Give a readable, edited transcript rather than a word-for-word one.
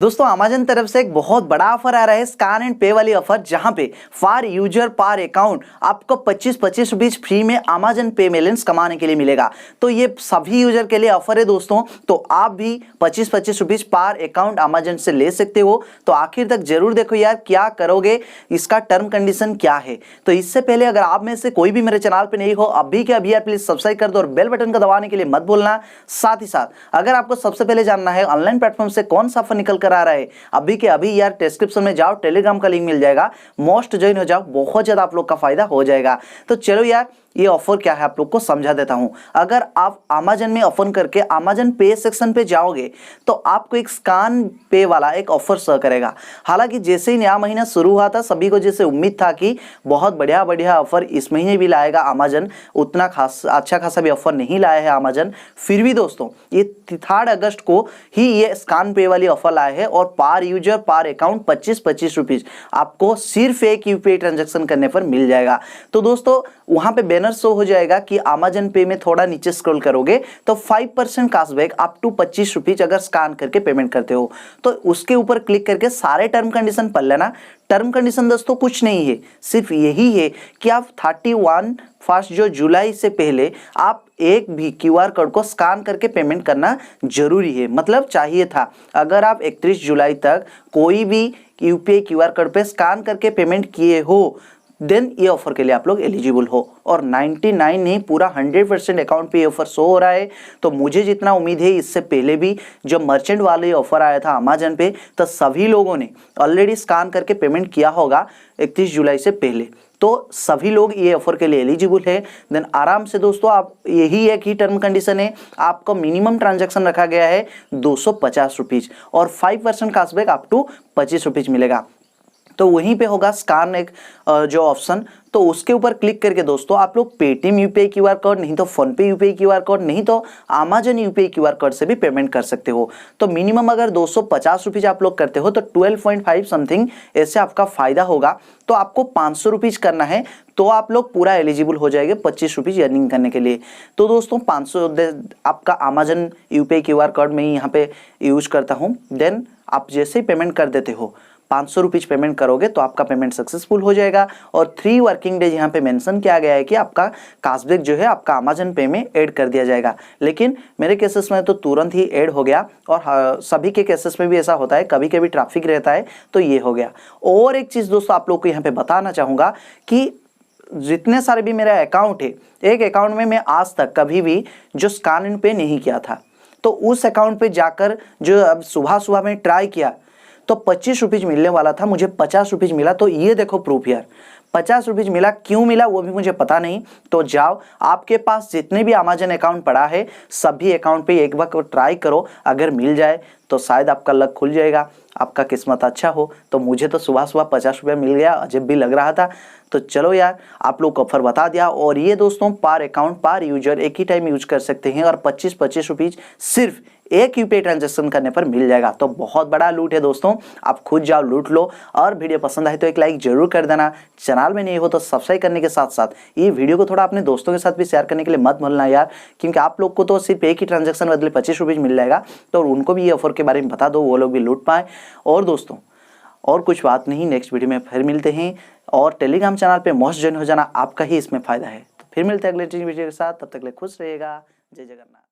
दोस्तों अमेजन तरफ से एक बहुत बड़ा ऑफर आ रहा है, स्कैन एंड पे वाली ऑफर, जहां पे फॉर यूजर पर अकाउंट आपको 25 रुपीज फ्री में अमेजन पे बैलेंस कमाने के लिए मिलेगा। तो ये सभी यूजर के लिए ऑफर है दोस्तों, तो आप भी 25 रुपीज पर अकाउंट अमेजन से ले सकते हो। तो आखिर तक जरूर देखो यार, क्या करोगे, इसका टर्म कंडीशन क्या है। तो इससे पहले अगर आप में से कोई भी मेरे चैनल पे नहीं हो, अभी के अभी यार प्लीज सब्सक्राइब कर दो और बेल बटन को दबाने के लिए मत भूलना। साथ ही साथ अगर आपको सबसे पहले जानना है ऑनलाइन प्लेटफॉर्म से कौन सा ऑफर निकल आ रहा है, अभी के अभी यार डिस्क्रिप्शन में जाओ, टेलीग्राम का लिंक मिल जाएगा, मोस्ट ज्वाइन हो जाओ, बहुत ज्यादा आप लोग का फायदा हो जाएगा। तो चलो यार ये ऑफर क्या है आप लोग को समझा देता हूं। अगर आप अमेजन में ओपन करके अमेजन पे सेक्शन पे जाओगे तो आपको एक स्कैन पे वाला एक ऑफर शो करेगा। हालांकि जैसे ही नया महीना शुरू हुआ था, सभी को जैसे उम्मीद था कि बहुत बढ़िया बढ़िया ऑफर इस महीने भी लाएगा अमेजन, उतना खास अच्छा खासा भी ऑफर नहीं लाया है अमेजन। फिर भी दोस्तों ये 3 अगस्त को ही ये स्कैन पे वाली ऑफर लाए है और पर यूजर पर अकाउंट 25 रुपीज आपको सिर्फ एक यूपीआई ट्रांजेक्शन करने पर मिल जाएगा। तो दोस्तों वहां पे बैनर शो हो जाएगा कि अमेजन पे में थोड़ा नीचे स्क्रॉल करोगे तो 5% कैशबैक अप टू 25 रुपीज अगर स्कैन करके पेमेंट करते हो, तो उसके ऊपर क्लिक करके सारे टर्म कंडीशन पढ़ लेना। टर्म कंडीशन दोस्तों कुछ नहीं है, सिर्फ यही है कि आप 31 जो जुलाई से पहले आप एक भी क्यूआर कोड को स्कैन करके पेमेंट करना जरूरी है। मतलब चाहिए था, अगर आप 31 जुलाई तक कोई भी यूपीआई क्यूआर कोड पे स्कैन करके पेमेंट किए हो, देन ये ऑफर के लिए आप लोग एलिजिबल हो। और 99 नहीं, पूरा 100% अकाउंट पे ये ऑफर शो हो रहा है। तो मुझे जितना उम्मीद है, इससे पहले भी जब मर्चेंट वाले ऑफर आया था अमेजन पे, तो सभी लोगों ने ऑलरेडी स्कैन करके पेमेंट किया होगा 31 जुलाई से पहले। तो सभी लोग ये ऑफर के लिए एलिजिबल है। देन आराम से दोस्तों आप, यही एक ही टर्म कंडीशन है, आपको मिनिमम ट्रांजैक्शन रखा गया है 250 रुपीज और 5% कैशबैक अप टू 25 रुपीज मिलेगा। तो वहीं पे होगा स्कैन एक जो ऑप्शन, तो उसके ऊपर क्लिक करके दोस्तों आप लोग पेटीएम यूपीआई क्यूआर कोड, नहीं तो फोन पे यूपीआई क्यूआर कोड, नहीं तो अमेजन यूपीआई क्यूआर कोड से भी पेमेंट कर सकते हो। तो मिनिमम अगर 250 रुपीज आप लोग करते हो तो 12.5 समथिंग ऐसे आपका फायदा होगा। तो आपको 500 रुपीज करना है तो आप लोग पूरा एलिजिबल हो जाएंगे 25 रुपीज अर्निंग करने के लिए। तो दोस्तों 500 आपका अमेजन यूपीआई क्यूआर कोड में यहाँ पे यूज करता हूँ। देन आप जैसे ही पेमेंट कर देते हो, 500 रुपीज पेमेंट करोगे तो आपका पेमेंट सक्सेसफुल हो जाएगा। और 3 वर्किंग डेज यहाँ पे मेंशन किया गया है कि आपका कैशबैक जो है आपका अमेजन पे में ऐड कर दिया जाएगा। लेकिन मेरे केसेस में तो तुरंत ही ऐड हो गया, और सभी के केसेस में भी ऐसा होता है, कभी कभी ट्रैफिक रहता है तो ये हो गया। और एक चीज़ दोस्तों आप लोग को यहाँ पे बताना चाहूँगा कि जितने सारे भी मेरा अकाउंट है, एक अकाउंट में मैं आज तक कभी भी जो स्कैन एंड पे नहीं किया था, तो उस अकाउंट पे जाकर जो अब सुबह सुबह में ट्राई किया तो 25 रुपीज मिलने वाला था, मुझे 50 रुपीज मिला। तो ये देखो प्रूफ यार, 50 रुपीज मिला, क्यों मिला वो भी मुझे पता नहीं। तो जाओ, आपके पास जितने भी अमेजन अकाउंट पड़ा है सभी अकाउंट पे एक बार ट्राई करो, अगर मिल जाए तो शायद आपका लक खुल जाएगा, आपका किस्मत अच्छा हो। तो मुझे तो सुबह सुबह 50 रुपये मिल गया, अजब भी लग रहा था। तो चलो यार, आप लोग को ऑफर बता दिया। और ये दोस्तों पर अकाउंट पर यूजर एक ही टाइम यूज कर सकते हैं और 25 रुपीज सिर्फ एक यूपीआई ट्रांजेक्शन करने पर मिल जाएगा। तो बहुत बड़ा लूट है दोस्तों, आप खुद जाओ लूट लो। और वीडियो पसंद आए तो एक लाइक जरूर कर देना, चैनल में नहीं हो तो सब्सक्राइब करने के साथ साथ ये वीडियो को थोड़ा अपने दोस्तों के साथ भी शेयर करने के लिए मत भूलना यार, क्योंकि आप लोग को तो सिर्फ एक ही ट्रांजेक्शन बदले 25 रुपीज मिल जाएगा। तो उनको भी ये ऑफर के बारे में बता दो, वो लोग भी लूट पाए। और दोस्तों और कुछ बात नहीं, नेक्स्ट वीडियो में फिर मिलते हैं। और टेलीग्राम चैनल पे मोस्ट ज्वाइन हो जाना, आपका ही इसमें फायदा है। तो फिर मिलते हैं अगले वीडियो के साथ, तब तक के लिए खुश रहिएगा। जय जगन्नाथ।